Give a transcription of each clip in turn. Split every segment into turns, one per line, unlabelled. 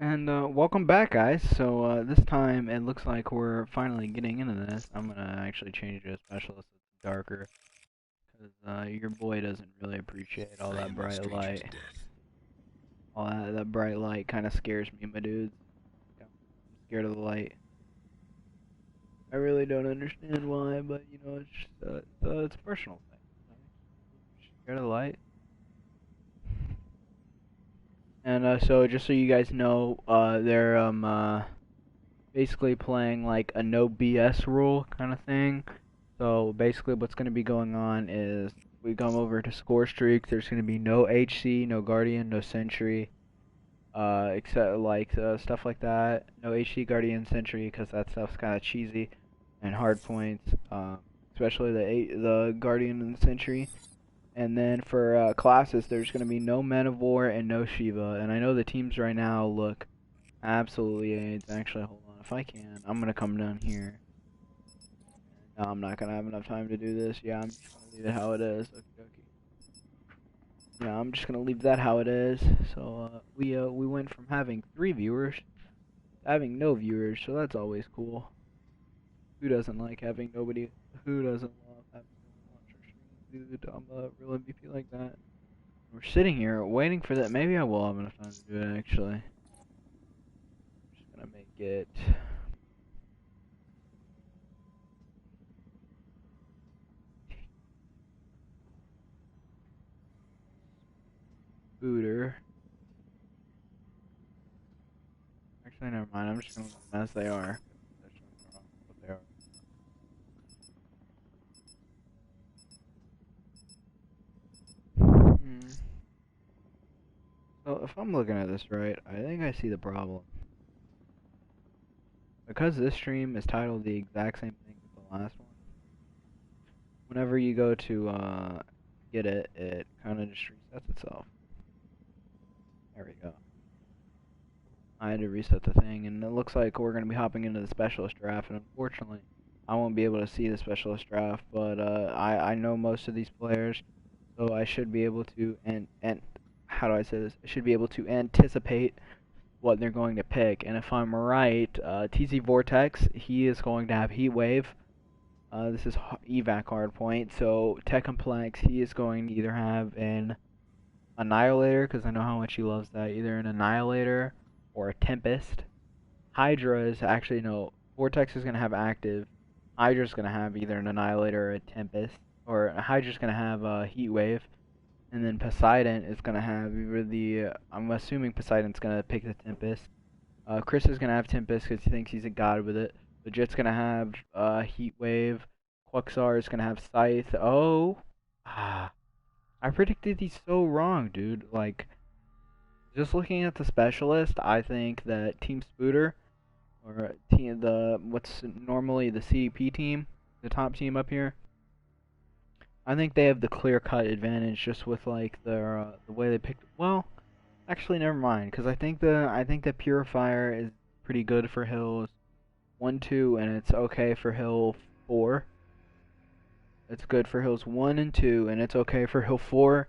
And welcome back, guys. So this time it looks like we're finally getting into this. I'm gonna actually change to a specialist that's darker, because your boy doesn't really appreciate all
I
that
am no
bright
stranger
light.
to death.
All that bright light kind of scares me, my dudes. I'm scared of the light. I really don't understand why, but you know, it's a personal thing. Scared of the light. And so just so you guys know, they're basically playing like a no BS rule kind of thing. So basically what's going to be going on is we come over to score streaks. There's going to be no HC, no Guardian, no Sentry, except like stuff like that. No HC, Guardian, Sentry, because that stuff's kind of cheesy and hard points, especially the Guardian and the Sentry. And then for classes, there's going to be no Men of War and no Shiva. And I know the teams right now look absolutely AIDS. Actually, hold on. If I can, I'm going to come down here. No, I'm not going to have enough time to do this. Yeah, I'm just going to leave it how it is. Okay. Yeah, I'm just going to leave that how it is. So we went from having 3 viewers to having no viewers. So that's always cool. Who doesn't like having nobody? Who doesn't love having no one watch our streams? Dude, I'm a real MVP like that. We're sitting here waiting for that. Maybe I will have enough time to do it, actually. I'm just gonna make it. Booter. Actually, never mind. I'm just gonna leave them as they are. That's just what they are. So if I'm looking at this right, I think I see the problem. Because this stream is titled the exact same thing as the last one, whenever you go to get it, it kind of just resets itself. There we go. I had to reset the thing, and it looks like we're going to be hopping into the specialist draft, and unfortunately, I won't be able to see the specialist draft, but I know most of these players, so I should be able to, and how do I say this? I should be able to anticipate what they're going to pick, and if I'm right, TZ Vortex, he is going to have Heat Wave. This is evac hard point, so Tech Complex, he is going to either have an Annihilator, because I know how much he loves that, either an Annihilator or a Tempest. Hydra is actually, no, Vortex is going to have active. Hydra's going to have either an Annihilator or a Tempest, or Hydra's going to have a Heat Wave. And then Poseidon is going to have either the, I'm assuming Poseidon's going to pick the Tempest. Chris is going to have Tempest because he thinks he's a god with it. Legit's going to have Heat Wave. Quaxar is going to have Scythe. Oh. I predicted these so wrong, dude. Like, just looking at the specialist, I think that Team Spooter, or what's normally the CDP team, the top team up here, I think they have the clear-cut advantage just with like their the way they picked. Well, actually, never mind, because I think the Purifier is pretty good for hills 1, 2, and it's okay for hill 4. It's good for hills 1 and 2, and it's okay for hill 4.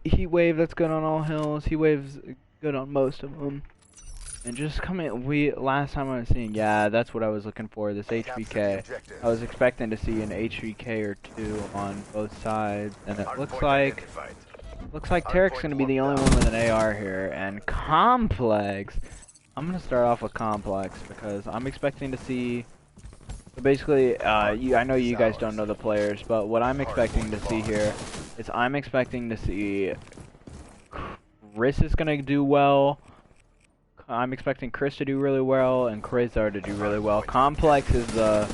Heat Wave, that's good on all hills. Heat Wave's good on most of them. And just last time I was seeing, yeah, that's what I was looking for, this HVK. I was expecting to see an HVK or 2 on both sides, and it looks like Tarek's gonna be the only one with an AR here, and Complex. I'm gonna start off with Complex, because I'm expecting to see, basically, I know you guys don't know the players, but what I'm expecting to see here is I'm expecting to see Chris is gonna do well. I'm expecting Chris to do really well and Krizar to do really well. Complex is the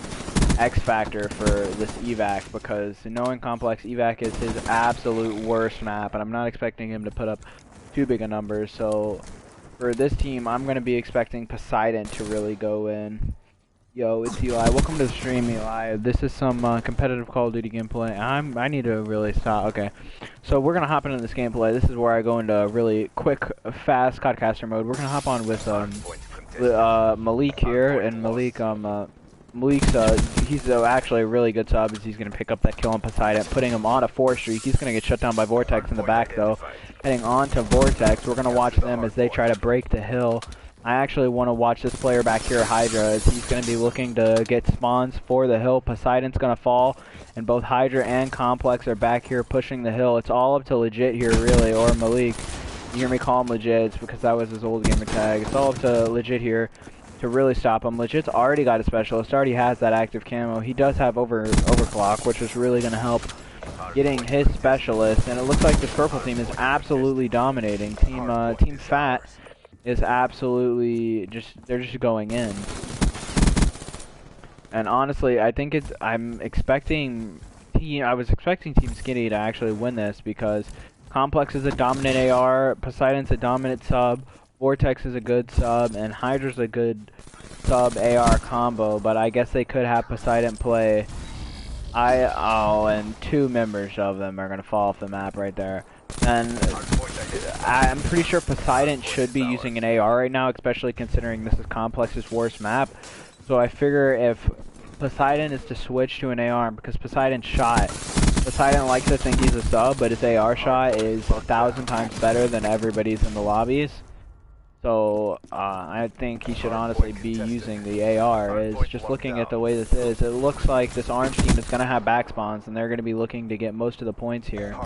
X factor for this evac, because knowing Complex, evac is his absolute worst map, and I'm not expecting him to put up too big a numbers. So for this team, I'm going to be expecting Poseidon to really go in. Yo, it's Eli. Welcome to the stream, Eli. This is some competitive Call of Duty gameplay. I need to really stop. Okay, so we're gonna hop into this gameplay. This is where I go into really quick, fast CodCaster mode. We're gonna hop on with Malik here, and Malik Malik's he's actually a really good sub, as he's gonna pick up that kill on Poseidon, putting him on a 4 streak. He's gonna get shut down by Vortex in the back though. Heading on to Vortex, we're gonna watch them as they try to break the hill. I actually want to watch this player back here, Hydra, as he's going to be looking to get spawns for the hill. Poseidon's going to fall, and both Hydra and Complex are back here pushing the hill. It's all up to Legit here, really, or Malik. You hear me call him Legit, it's because that was his old gamer tag. It's all up to Legit here to really stop him. Legit's already got a specialist, already has that active camo. He does have overclock, which is really going to help getting his specialist, and it looks like this purple team is absolutely dominating. Team Fat is absolutely they're just going in. And honestly, I think I was expecting Team Skinny to actually win this, because Complex is a dominant AR, Poseidon's a dominant sub, Vortex is a good sub, and Hydra's a good sub AR combo, but I guess they could have Poseidon play. And 2 members of them are gonna fall off the map right there. And I'm pretty sure Poseidon should be using an AR right now, especially considering this is Complex's worst map. So I figure if Poseidon is to switch to an AR, because Poseidon's shot, Poseidon likes to think he's a sub, but his AR shot is 1,000 times better than everybody's in the lobbies. So I think he should honestly be using the AR. Is just looking at the way this is, it looks like this orange team is going to have back spawns, and they're going to be looking to get most of the points here.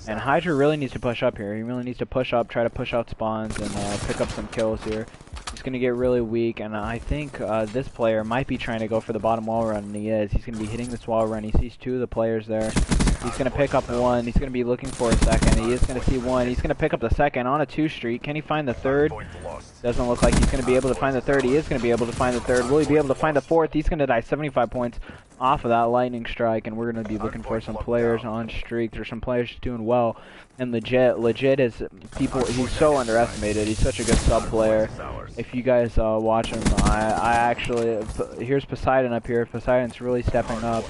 And Hydra really needs to push up here. He really needs to push up, try to push out spawns, and pick up some kills here. He's going to get really weak, and I think this player might be trying to go for the bottom wall run, and he is. He's going to be hitting this wall run. He sees 2 of the players there. He's going to pick up 1. He's going to be looking for a second. He is going to see 1. He's going to pick up the second on a 2 streak. Can he find the third? Doesn't look like he's going to be able to find the third. He is going to be able to find the third. Will he be able to find the fourth? He's going to die 75 points off of that lightning strike, and we're going to be looking for some players on streak. There's some players doing well. And Legit is he's so underestimated. He's such a good sub player. If you guys watch him, I actually, here's Poseidon up here. Poseidon's really stepping up.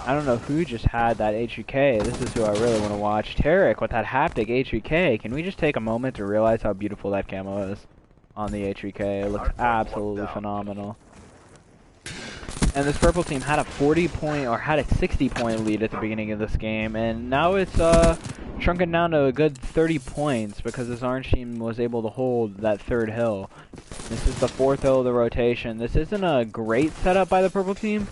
I don't know who just had that HUK. This is who I really want to watch. Tarek with that haptic HUK. Can we just take a moment to realize how beautiful that camo is on the HUK? It looks absolutely phenomenal. And this purple team had a 40-point or had a 60-point lead at the beginning of this game, and now it's shrunken down to a good 30 points because this orange team was able to hold that third hill. This is the 4th hill of the rotation. This isn't a great setup by the purple team,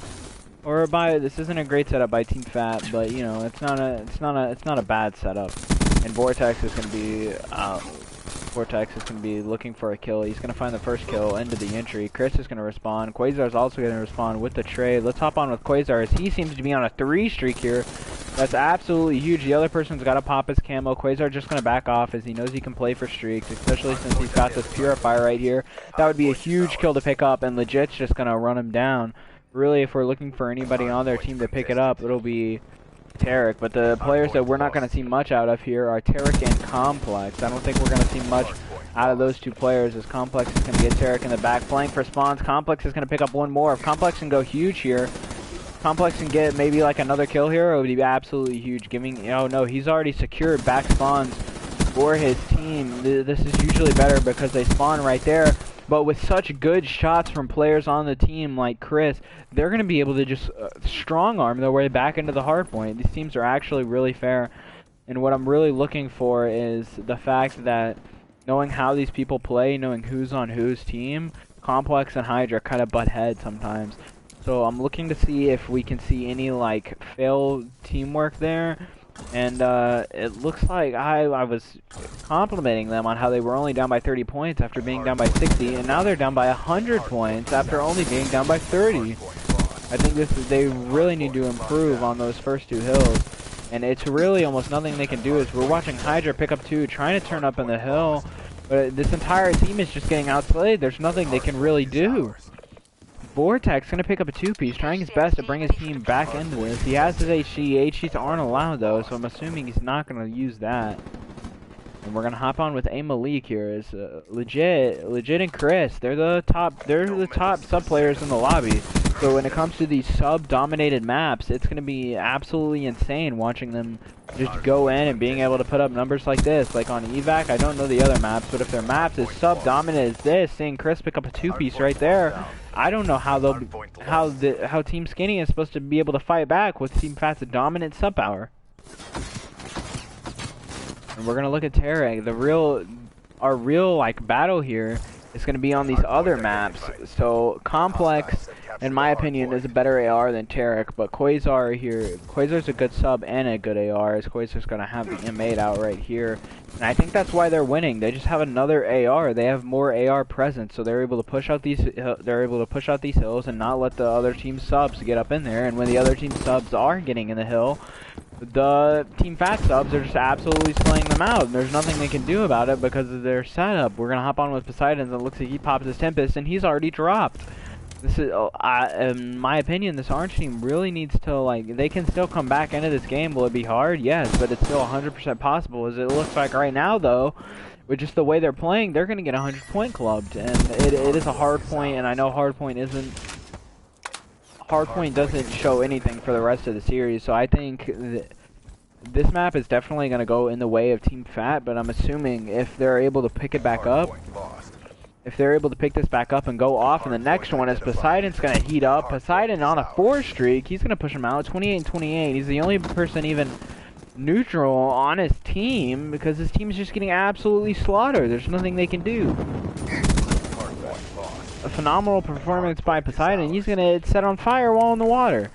this isn't a great setup by Team Fat, but you know, it's not a bad setup. And Vortex is going to be looking for a kill. He's going to find the first kill into the entry. Chris is going to respond. Quasar is also going to respond with the trade. Let's hop on with Quasar, as he seems to be on a 3 streak here. That's absolutely huge. The other person's got to pop his camo. Quasar just going to back off, as he knows he can play for streaks, especially since he's got this Purifier right here. That would be a huge kill to pick up, and Legit's just going to run him down. Really, if we're looking for anybody on their team to pick it up, it'll be Tarek, but the players that we're not going to see much out of here are Tarek and Complex. I don't think we're going to see much out of those 2 players, as Complex is going to get Tarek in the back, playing for spawns. Complex is going to pick up 1 more. If Complex can go huge here, Complex can get maybe like another kill here, it would be absolutely huge. Oh no, he's already secured back spawns for his team. This is usually better because they spawn right there. But with such good shots from players on the team like Chris, they're going to be able to just strong arm their way back into the hard point. These teams are actually really fair. And what I'm really looking for is the fact that knowing how these people play, knowing who's on whose team, Complex and Hydra kind of butt heads sometimes. So I'm looking to see if we can see any like failed teamwork there. And it looks like I was complimenting them on how they were only down by 30 points after being down by 60, and now they're down by 100 points after only being down by 30. I think they really need to improve on those first 2 hills, and it's really almost nothing they can do. As we're watching Hydra pick up 2, trying to turn up in the hill, but this entire team is just getting outplayed. There's nothing they can really do. Vortex going to pick up a 2-piece, trying his best to bring his team back into this. He has his HG. HGs aren't allowed though, so I'm assuming he's not going to use that. And we're going to hop on with A Malik here. Is Legit and Chris. They're the top sub players in the lobby. So when it comes to these sub-dominated maps, it's going to be absolutely insane watching them just go in and being able to put up numbers like this. Like on Evac, I don't know the other maps, but if their maps is sub-dominant as this, seeing Chris pick up a 2-piece right there, I don't know how how Team Skinny is supposed to be able to fight back with Team Fat's dominant sub power. And we're gonna look at Tarek. Our real like battle here is gonna be on these other maps. So Complex, in my opinion, is a better AR than Tarek, but Quasar here, Quasar's a good sub and a good AR, as Quasar's gonna have the M8 out right here. And I think that's why they're winning. They just have another AR. They have more AR presence, so they're able to push out these hills and not let the other team's subs get up in there. And when the other team's subs are getting in the hill, the Team Fat subs are just absolutely slaying them out. And there's nothing they can do about it because of their setup. We're gonna hop on with Poseidon, and it looks like he pops his Tempest, and he's already dropped. This is, in my opinion, this Orange team really needs to, like, they can still come back into this game. Will it be hard? Yes, but it's still 100% possible. As it looks like right now, though, with just the way they're playing, they're going to get 100 point clubbed. And it is a hard point, and I know hard point doesn't show anything for the rest of the series. So I think this map is definitely going to go in the way of Team Fat, but I'm assuming if they're able to pick it back up, if they're able to pick this back up and go off, and the next one is Poseidon's going to heat up. Poseidon on a 4 streak. He's going to push him out. 28 and 28. He's the only person even neutral on his team because his team is just getting absolutely slaughtered. There's nothing they can do. A phenomenal performance by Poseidon. He's going to set on fire while in the water.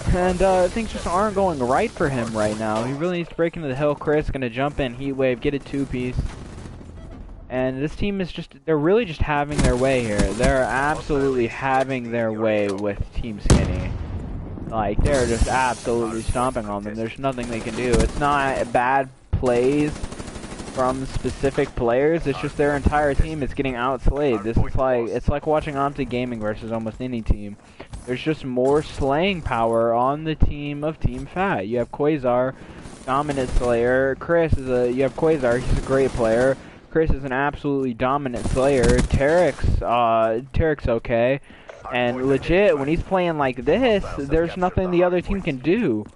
And things just aren't going right for him right now. He really needs to break into the hill. Chris going to jump in, heat wave, get a 2-piece. And this team is just, they're really just having their way here. They're absolutely having their way with Team Skinny. Like, they're just absolutely stomping on them. There's nothing they can do. It's not bad plays from specific players. It's just their entire team is getting outslayed. This is like, it's like watching Omti Gaming versus almost any team. There's just more slaying power on the team of Team Fat. You have Quasar, dominant slayer. You have Quasar, he's a great player. Chris is an absolutely dominant slayer. Tarek's okay. And legit, when he's playing like this, there's nothing the other team can do.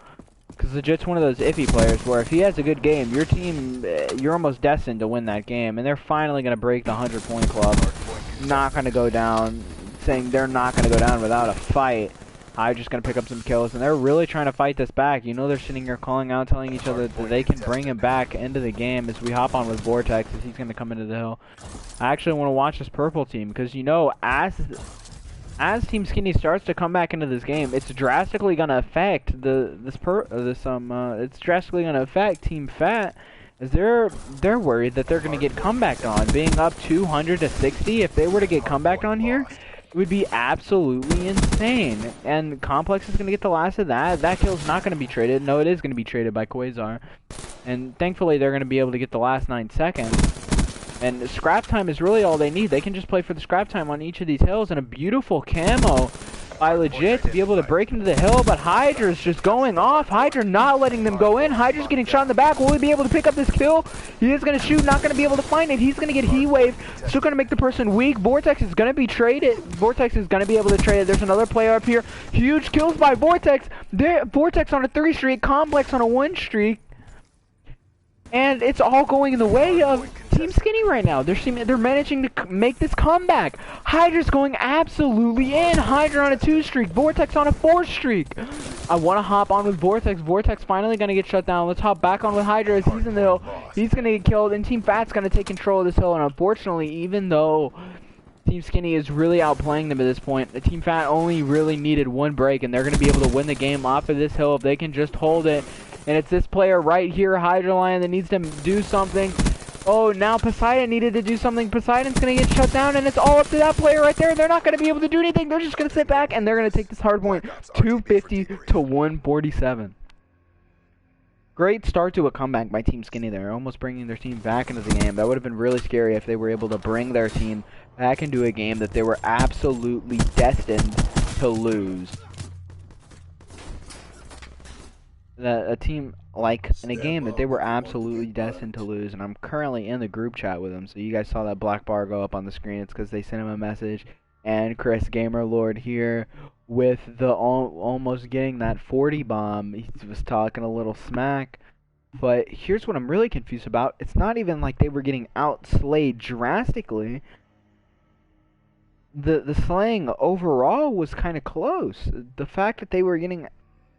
Because legit's one of those iffy players where if he has a good game, your team, you're almost destined to win that game. And they're finally going to break the 100-point club. Not going to go down, saying they're not going to go down without a fight. I'm just going to pick up some kills, and they're really trying to fight this back. You know they're sitting here calling out, telling each other that they can bring him back into the game as we hop on with Vortex as he's going to come into the hill. I actually want to watch this purple team because, you know, as Team Skinny starts to come back into this game, it's drastically going to affect it's drastically going to affect Team Fat as they're worried that they're going to get comebacked on. Being up 200 to 60, if they were to get comebacked on here, it would be absolutely insane. And Complex is going to get the last of that. That kill's not going to be traded. No, it is going to be traded by Quasar. And thankfully, they're going to be able to get the last 9 seconds. And scrap time is really all they need. They can just play for the scrap time on each of these hills. And a beautiful camo by Legit to be able to break into the hill. But Hydra's just going off. Hydra not letting them go in. Hydra's getting shot in the back. Will he be able to pick up this kill? He is going to shoot. Not going to be able to find it. He's going to get heat wave. Still going to make the person weak. Vortex is going to be traded. Vortex is going to be able to trade it. There's another player up here. Huge kills by Vortex. Vortex on a 3 streak. Complex on a 1 streak. And it's all going in the way of Team Skinny right now. They're managing to make this comeback. Hydra's going absolutely in. Hydra on a 2 streak. Vortex on a 4 streak. I want to hop on with Vortex. Vortex finally going to get shut down. Let's hop back on with Hydra as he's in the hill. He's going to get killed, and Team Fat's going to take control of this hill. And unfortunately, even though Team Skinny is really outplaying them at this point, the Team Fat only really needed 1 break, and they're going to be able to win the game off of this hill if they can just hold it. And it's this player right here, Hydra Lion, that needs to do something. Oh, now Poseidon needed to do something. Poseidon's going to get shut down, and it's all up to that player right there. They're not going to be able to do anything. They're just going to sit back, and they're going to take this hard point 250 to 147. Great start to a comeback by Team Skinny there, almost bringing their team back into the game. That would have been really scary if they were able to bring their team back into a game that they were absolutely destined to lose. A team, like, in a game that they were absolutely destined to lose, and I'm currently in the group chat with them, so you guys saw that black bar go up on the screen. It's because they sent him a message, and Chris Gamerlord here with the almost getting that 40 bomb. He was talking a little smack, but here's what I'm really confused about. It's not even like they were getting outslayed drastically. the slaying overall was kind of close. The fact that they were getting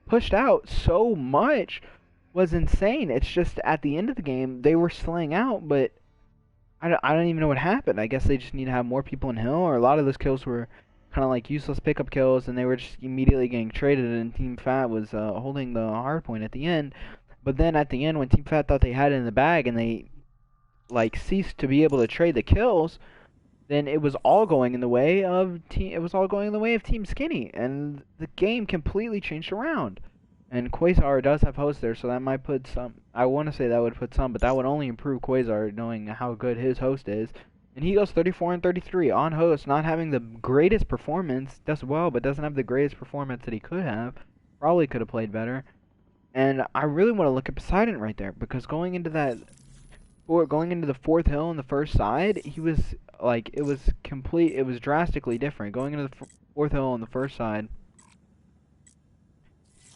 pushed out so much was insane. It's just at the end of the game they were slaying out, but I don't even know what happened. I guess they just need to have more people in hill, or a lot of those kills were kind of like useless pickup kills, and they were just immediately getting traded, and Team Fat was holding the hard point at the end. But then at the end, when Team Fat thought they had it in the bag, and they like ceased to be able to trade the kills, then it was all going in the way of team. It was all going in the way of Team Skinny, and the game completely changed around. And Quasar does have host there, so that might put some. I want to say that would put some, but that would only improve Quasar knowing how good his host is. And he goes 34 and 33 on host, not having the greatest performance. Does well, but doesn't have the greatest performance that he could have. Probably could have played better. And I really want to look at Poseidon right there, because going into that, or going into the fourth hill on the first side, he was like, it was complete. It was drastically different. Going into the fourth hill on the first side,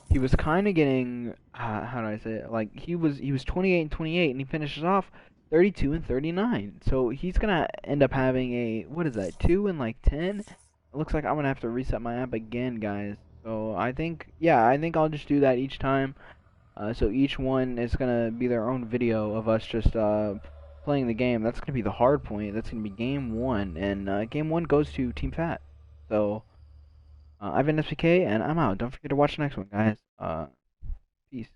he was kind of getting how do I say it? Like he was 28 and 28, and he finishes off 32 and 39. So he's gonna end up having a, what is that, 2 and like 10. It looks like I'm gonna have to reset my app again, guys. So I think, yeah, I think I'll just do that each time. So each one is gonna be their own video of us just playing the game. That's gonna be the hard point. That's gonna be game one, and game one goes to Team Fat. So. I've been SPK, and I'm out. Don't forget to watch the next one, guys. Peace.